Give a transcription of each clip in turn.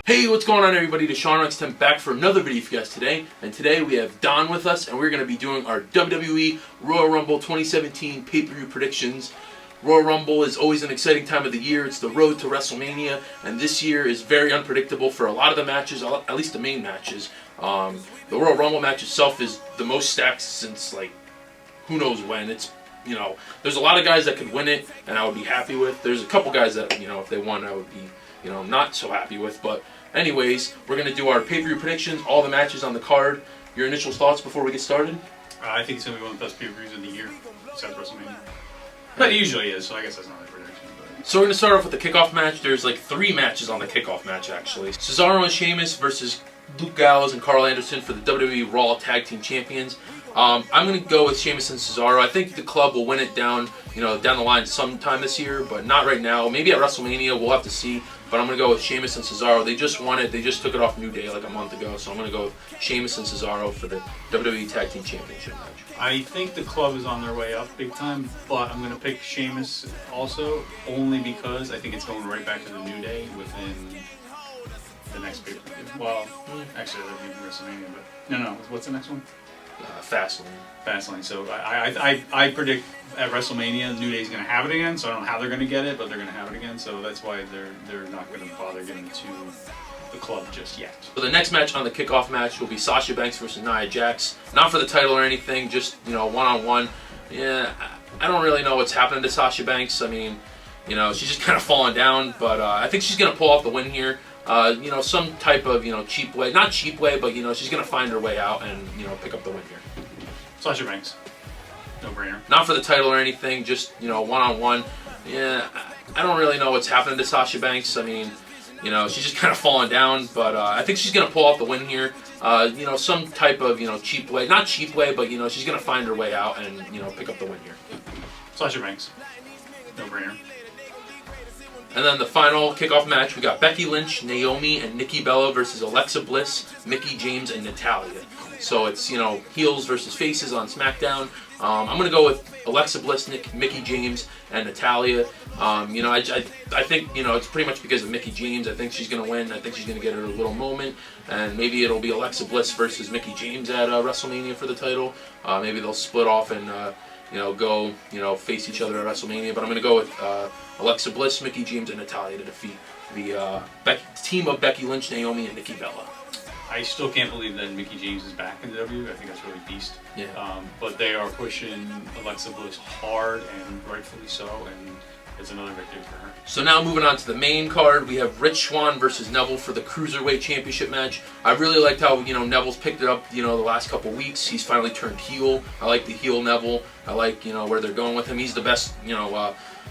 Hey, what's going on everybody? Deshaun X10 back for another video for you guys today. And today we have Don with us and we're going to be doing our WWE Royal Rumble 2017 pay-per-view predictions. Royal Rumble is always an exciting time of the year. It's the road to WrestleMania, and this year is very unpredictable for a lot of the matches, at least the main matches. The Royal Rumble match itself is the most stacked since, like, who knows when. It's, you know, there's a lot of guys that could win it and I would be happy with. There's a couple guys that, you know, if they won I would be, you know, not so happy with. But anyways, we're going to do our pay-per-view predictions, all the matches on the card. Your initial thoughts before we get started? I think it's going to be one of the best pay-per-views of the year, except WrestleMania. But it usually is, so I guess that's not a prediction. But. So we're going to start off with the kickoff match. There's like 3 matches on the kickoff match, actually. Cesaro and Sheamus versus Luke Gallows and Carl Anderson for the WWE Raw Tag Team Champions. I'm going to go with Sheamus and Cesaro. I think the club will win it down the line sometime this year, but not right now. Maybe at WrestleMania, we'll have to see. But I'm going to go with Sheamus and Cesaro. They just won it. They just took it off New Day like a month ago. So I'm going to go with Sheamus and Cesaro for the WWE Tag Team Championship match. I think the club is on their way up big time, but I'm going to pick Sheamus also, only because I think it's going right back to the New Day within the next pay-per-view. Well, actually, that'd be WrestleMania, but no. What's the next one? Fastlane. So I predict at WrestleMania, New Day's going to have it again. So I don't know how they're going to get it, but they're going to have it again. So that's why they're not going to bother getting to the club just yet. So the next match on the kickoff match will be Sasha Banks versus Nia Jax. Not for the title or anything, just one-on-one. Yeah, I don't really know what's happening to Sasha Banks. I mean, she's just kind of falling down, but I think she's going to pull off the win here. Some type of, cheap way. Not cheap way, but, she's going to find her way out and, pick up the win here. Sasha Banks. No-brainer. Not for the title or anything, just, one-on-one. Yeah, I don't really know what's happening to Sasha Banks. I mean, she's just kind of falling down, but I think she's going to pull off the win here. Some type of, cheap way. Not cheap way, but, she's going to find her way out and, pick up the win here. Sasha Banks. No-brainer. And then the final kickoff match, we got Becky Lynch, Naomi, and Nikki Bella versus Alexa Bliss, Mickie James, and Natalya. So it's, heels versus faces on Smackdown. I'm going to go with Alexa Bliss, Mickie James, and Natalya. I think, it's pretty much because of Mickie James. I think she's going to win. I think she's going to get her little moment. And maybe it'll be Alexa Bliss versus Mickie James at WrestleMania for the title. Maybe they'll split off and, go, face each other at WrestleMania. But I'm going to go with Alexa Bliss, Mickie James, and Natalya to defeat the team of Becky Lynch, Naomi, and Nikki Bella. I still can't believe that Mickie James is back in the WWE. I think that's really beast. Yeah. But they are pushing Alexa Bliss hard, and rightfully so, and it's another victory for her. So now moving on to the main card, we have Rich Swann versus Neville for the Cruiserweight Championship match. I really liked how, Neville's picked it up, the last couple weeks. He's finally turned heel. I like the heel Neville. I like, where they're going with him. He's the best,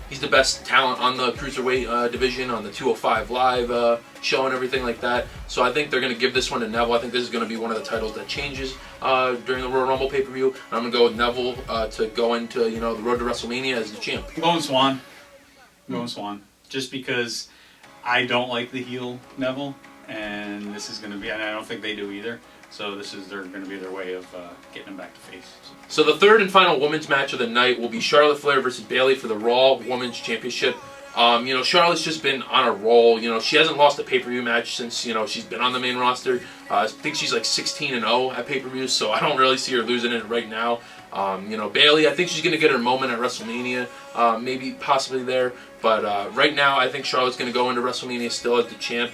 he's the best talent on the Cruiserweight division, on the 205 Live show and everything like that. So I think they're going to give this one to Neville. I think this is going to be one of the titles that changes during the Royal Rumble pay-per-view. And I'm going to go with Neville to go into, the road to WrestleMania as the champ. I'm going Swann. Just because I don't like the heel Neville, and this is going to be, and I don't think they do either. So they're going to be their way of getting them back to face. So the third and final women's match of the night will be Charlotte Flair versus Bayley for the Raw Women's Championship. Charlotte's just been on a roll. She hasn't lost a pay-per-view match since, she's been on the main roster. I think she's like 16-0 at pay-per-views, so I don't really see her losing it right now. Bayley, I think she's going to get her moment at WrestleMania, maybe possibly there. But right now, I think Charlotte's going to go into WrestleMania still as the champ.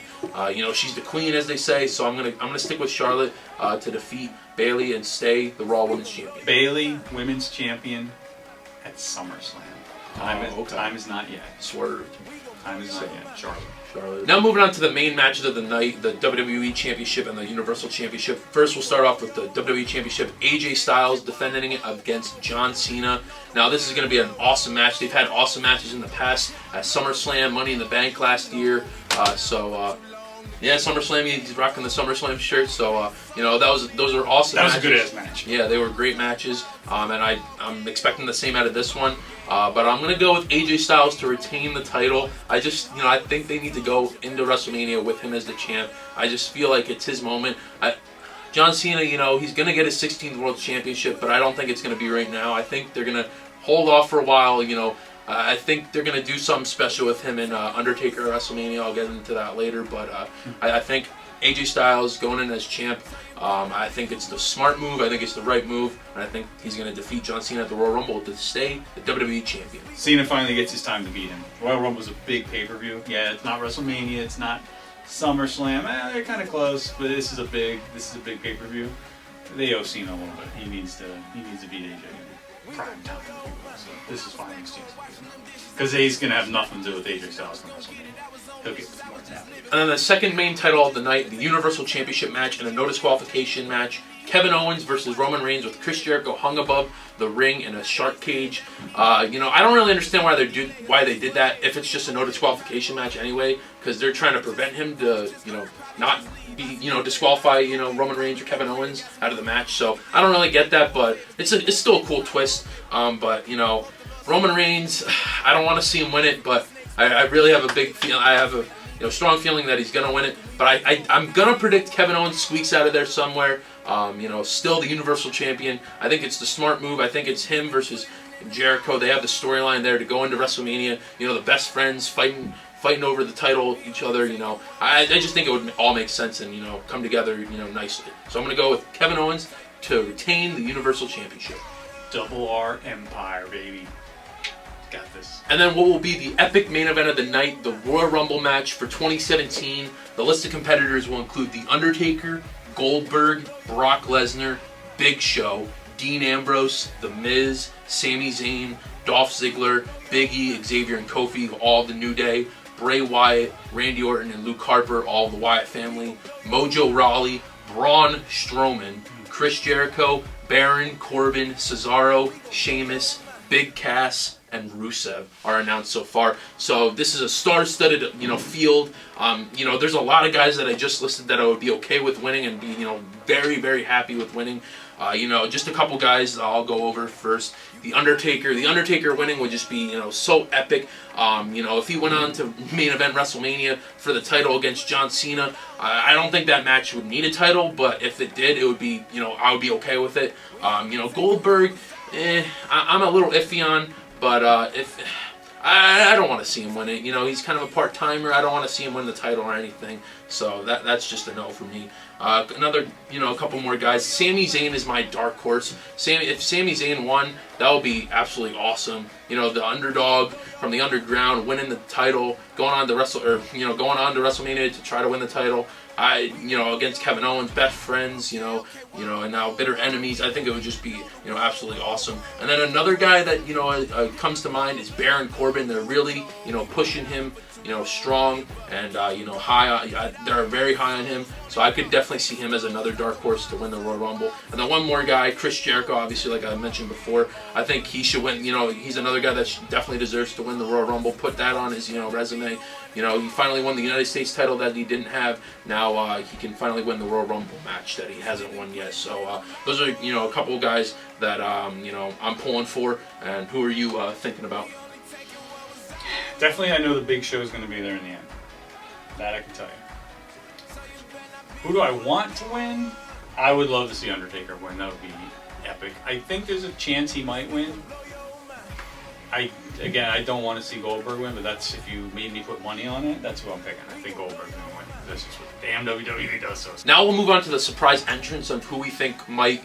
She's the queen, as they say, so I'm gonna stick with Charlotte to defeat Bayley and stay the Raw Women's Champion. Bayley, Women's Champion at SummerSlam. Time is not yet. Swerved. Time is not yet. Charlotte. Now moving on to the main matches of the night, the WWE Championship and the Universal Championship. First, we'll start off with the WWE Championship. AJ Styles defending it against John Cena. Now, this is going to be an awesome match. They've had awesome matches in the past at SummerSlam, Money in the Bank last year. Yeah, SummerSlam, he's rocking the SummerSlam shirt, so, those are awesome matches. That was a good-ass match. Yeah, they were great matches, and I'm expecting the same out of this one. But I'm going to go with AJ Styles to retain the title. I think they need to go into WrestleMania with him as the champ. I just feel like it's his moment. John Cena, he's going to get his 16th World Championship, but I don't think it's going to be right now. I think they're going to hold off for a while, I think they're going to do something special with him in Undertaker at WrestleMania. I'll get into that later, but I think AJ Styles going in as champ, I think it's the smart move. I think it's the right move, and I think he's going to defeat John Cena at the Royal Rumble to stay the WWE champion. Cena finally gets his time to beat him. Royal Rumble is a big pay-per-view. Yeah, it's not WrestleMania. It's not SummerSlam. They're kind of close, but this is a big pay-per-view. They owe Cena a little bit. He needs to beat AJ in prime time. So this is fine excuse because he's going to have nothing to do with AJ Styles from WrestleMania. He'll get more than happy. And then the second main title of the night, the Universal Championship match and a no disqualification match. Kevin Owens versus Roman Reigns with Chris Jericho hung above the ring in a shark cage. I don't really understand why they did that if it's just a no disqualification match anyway, because they're trying to prevent him to, not be, disqualify, Roman Reigns or Kevin Owens out of the match. So I don't really get that, but it's still a cool twist. But Roman Reigns, I don't want to see him win it, but I really have a big feeling. I have a strong feeling that he's gonna win it. But I'm gonna predict Kevin Owens squeaks out of there somewhere. Still the Universal Champion. I think it's the smart move. I think it's him versus Jericho. They have the storyline there to go into WrestleMania. The best friends fighting over the title each other. I just think it would all make sense and come together nicely. So I'm gonna go with Kevin Owens to retain the Universal Championship. Double R Empire, baby. Got this. And then what will be the epic main event of the night, the Royal Rumble match for 2017. The list of competitors will include The Undertaker, Goldberg, Brock Lesnar, Big Show, Dean Ambrose, The Miz, Sami Zayn, Dolph Ziggler, Big E, Xavier and Kofi, all of the New Day, Bray Wyatt, Randy Orton and Luke Harper, all of the Wyatt family, Mojo Rawley, Braun Strowman, Chris Jericho, Baron Corbin, Cesaro, Sheamus, Big Cass, and Rusev are announced so far. So this is a star-studded, field. There's a lot of guys that I just listed that I would be okay with winning and be, very, very happy with winning. Just a couple guys I'll go over first. The Undertaker. The Undertaker winning would just be, so epic. If he went on to main event WrestleMania for the title against John Cena, I don't think that match would need a title, but if it did, it would be, I would be okay with it. Goldberg, I'm a little iffy on. But if I don't want to see him win it, he's kind of a part-timer. I don't want to see him win the title or anything. So that's just a no for me. Another, a couple more guys. Sami Zayn is my dark horse. If Sami Zayn won, that would be absolutely awesome. The underdog from the underground winning the title, going on to WrestleMania to try to win the title. Against Kevin Owens, best friends, and now bitter enemies. I think it would just be, absolutely awesome. And then another guy that, comes to mind is Baron Corbin. They're really, pushing him, strong and, high. They're very high on him. So I could definitely see him as another dark horse to win the Royal Rumble. And then one more guy, Chris Jericho, obviously, like I mentioned before. I think he should win. He's another guy that definitely deserves to win the Royal Rumble. Put that on his, resume. He finally won the United States title that he didn't have. Now he can finally win the Royal Rumble match that he hasn't won yet. So those are, a couple of guys that, I'm pulling for. And who are you thinking about? Definitely, I know the Big Show is going to be there in the end. That I can tell you. Who do I want to win? I would love to see Undertaker win. That would be epic. I think there's a chance he might win. I don't want to see Goldberg win, but that's if you made me put money on it, that's who I'm picking. I think Goldberg's going to win. That's just what the damn WWE does. So now we'll move on to the surprise entrance of who we think might,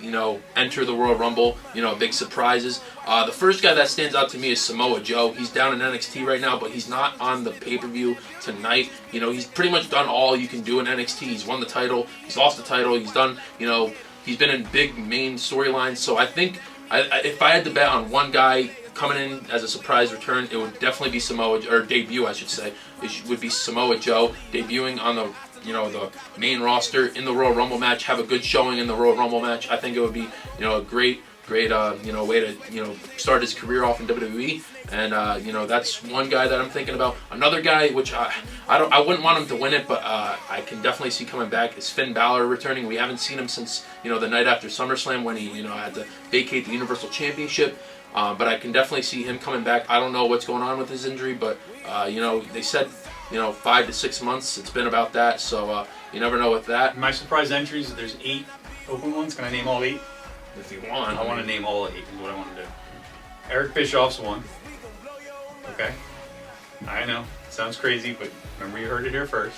enter the Royal Rumble. Big surprises. The first guy that stands out to me is Samoa Joe. He's down in NXT right now, but he's not on the pay-per-view tonight. He's pretty much done all you can do in NXT. He's won the title. He's lost the title. He's done, he's been in big main storylines. So I think if I had to bet on one guy coming in as a surprise return, it would definitely be debut, I should say. It would be Samoa Joe debuting on the the main roster in the Royal Rumble match, have a good showing in the Royal Rumble match. I think it would be a great way to start his career off in WWE. And that's one guy that I'm thinking about. Another guy which I wouldn't want him to win it, but I can definitely see coming back is Finn Balor returning. We haven't seen him since the night after SummerSlam when he had to vacate the Universal Championship. But I can definitely see him coming back. I don't know what's going on with his injury, but they said 5 to 6 months. It's been about that, so you never know with that. My surprise entries, there's 8 open ones. Can I name all 8? If you want. I want to name all 8 is what I want to do. Eric Bischoff's one. okay? I know, sounds crazy, but remember you heard it here first.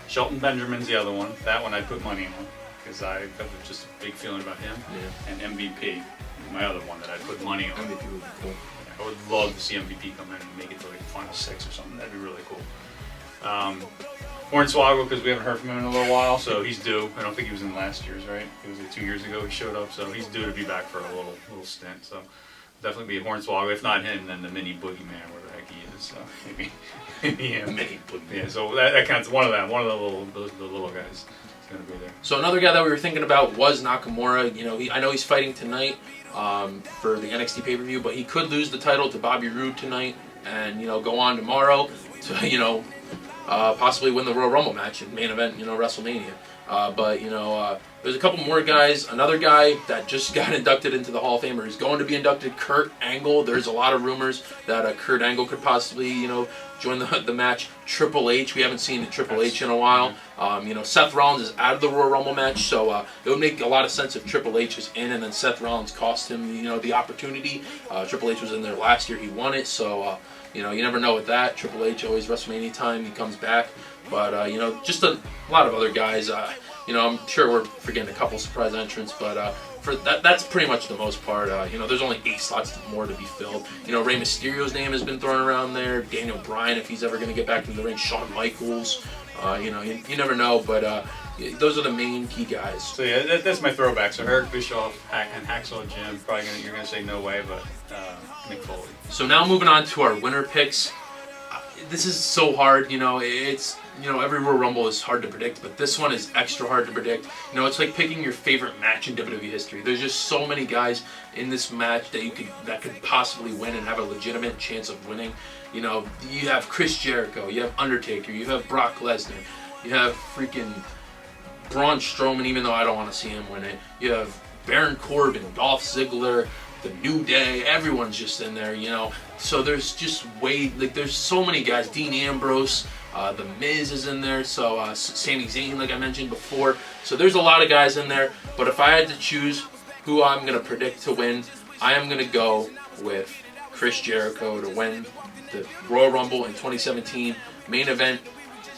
Shelton Benjamin's the other one. That one I put money on because I have just a big feeling about him. Yeah. And MVP, my other one that I put money on. MVP would be cool. I would love to see MVP come in and make it to like the final 6 or something. That'd be really cool. Hornswoggle, because we haven't heard from him in a little while, so he's due. I don't think he was in last year's, right? It was like 2 years ago he showed up, so he's due to be back for a little stint. So definitely be Hornswoggle. If not him, then the mini boogeyman, where the heck he is. So maybe him. Mini boogeyman. Yeah, so that counts. One of them. One of the little guys is going to be there. So another guy that we were thinking about was Nakamura. You know, I know he's fighting tonight for the NXT pay-per-view, but he could lose the title to Bobby Roode tonight, and go on tomorrow to possibly win the Royal Rumble match and main event, WrestleMania. But there's a couple more guys. Another guy that just got inducted into the Hall of Fame, or is going to be inducted, Kurt Angle. There's a lot of rumors that Kurt Angle could possibly, join the match. Triple H, we haven't seen Triple H in a while. Seth Rollins is out of the Royal Rumble match, so it would make a lot of sense if Triple H is in and then Seth Rollins cost him, the opportunity. Triple H was in there last year, he won it, so you never know with that. Triple H always WrestleMania time, he comes back. But just a lot of other guys. I'm sure we're forgetting a couple surprise entrants, but for that's pretty much the most part. There's only 8 slots more to be filled. Rey Mysterio's name has been thrown around there. Daniel Bryan, if he's ever going to get back into the ring. Shawn Michaels. You never know, but those are the main key guys. So yeah, that's my throwback. So Eric Bischoff and Hacksaw Jim. Probably you're gonna say no way, but Mick Foley. So now moving on to our winner picks. This is so hard. It's every Royal Rumble is hard to predict, but this one is extra hard to predict. It's like picking your favorite match in WWE history. There's just so many guys in this match that could possibly win and have a legitimate chance of winning. You have Chris Jericho, you have Undertaker, you have Brock Lesnar, you have freaking Braun Strowman, even though I don't want to see him win it. You have Baron Corbin, Dolph Ziggler, The New Day, everyone's just in there, So there's just there's so many guys. Dean Ambrose, The Miz is in there, so Sami Zayn, like I mentioned before. So there's a lot of guys in there, but if I had to choose who I'm going to predict to win, I am going to go with Chris Jericho to win the Royal Rumble in 2017 main event.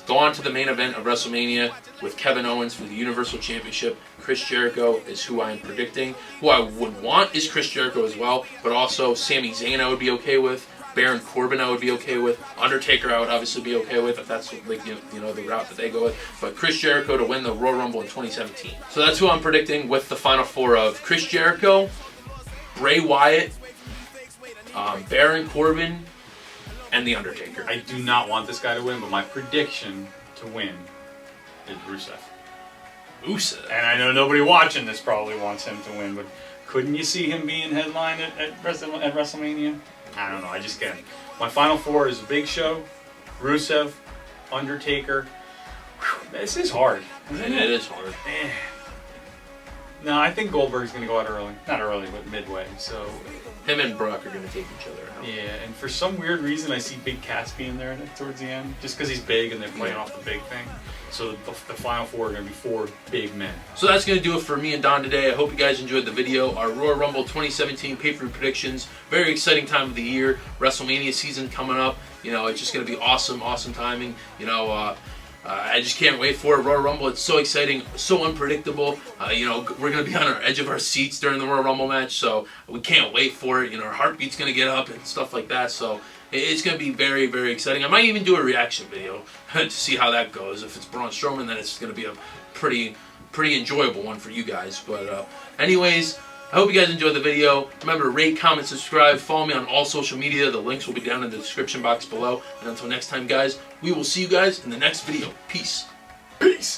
Go on to the main event of WrestleMania with Kevin Owens for the Universal Championship. Chris Jericho is who I am predicting. Who I would want is Chris Jericho as well, but also Sami Zayn I would be okay with. Baron Corbin I would be okay with. Undertaker I would obviously be okay with if that's the route that they go with. But Chris Jericho to win the Royal Rumble in 2017. So that's who I'm predicting with the final 4 of Chris Jericho, Bray Wyatt, Baron Corbin, and The Undertaker. I do not want this guy to win, but my prediction to win is Rusev. Rusev? And I know nobody watching this probably wants him to win, but couldn't you see him being headline at WrestleMania? I don't know, I just can't. My final 4 is Big Show, Rusev, Undertaker. Whew, this is hard. It is hard. No, I think Goldberg's going to go out early. Not early, but midway. So him and Brock are going to take each other out. Yeah, and for some weird reason, I see Big Cass being there towards the end, just because he's big and they're playing off the big thing. So the final 4 are going to be 4 big men. So that's going to do it for me and Don today. I hope you guys enjoyed the video. Our Royal Rumble 2017 pay-per-view predictions. Very exciting time of the year. WrestleMania season coming up. It's just going to be awesome, awesome timing. I just can't wait for it. Royal Rumble, it's so exciting, so unpredictable. We're going to be on our edge of our seats during the Royal Rumble match, so we can't wait for it. Our heartbeat's going to get up and stuff like that, so it's going to be very, very exciting. I might even do a reaction video to see how that goes. If it's Braun Strowman, then it's going to be a pretty enjoyable one for you guys. But anyways, I hope you guys enjoyed the video. Remember to rate, comment, subscribe, follow me on all social media. The links will be down in the description box below. And until next time, guys, we will see you guys in the next video. Peace. Peace.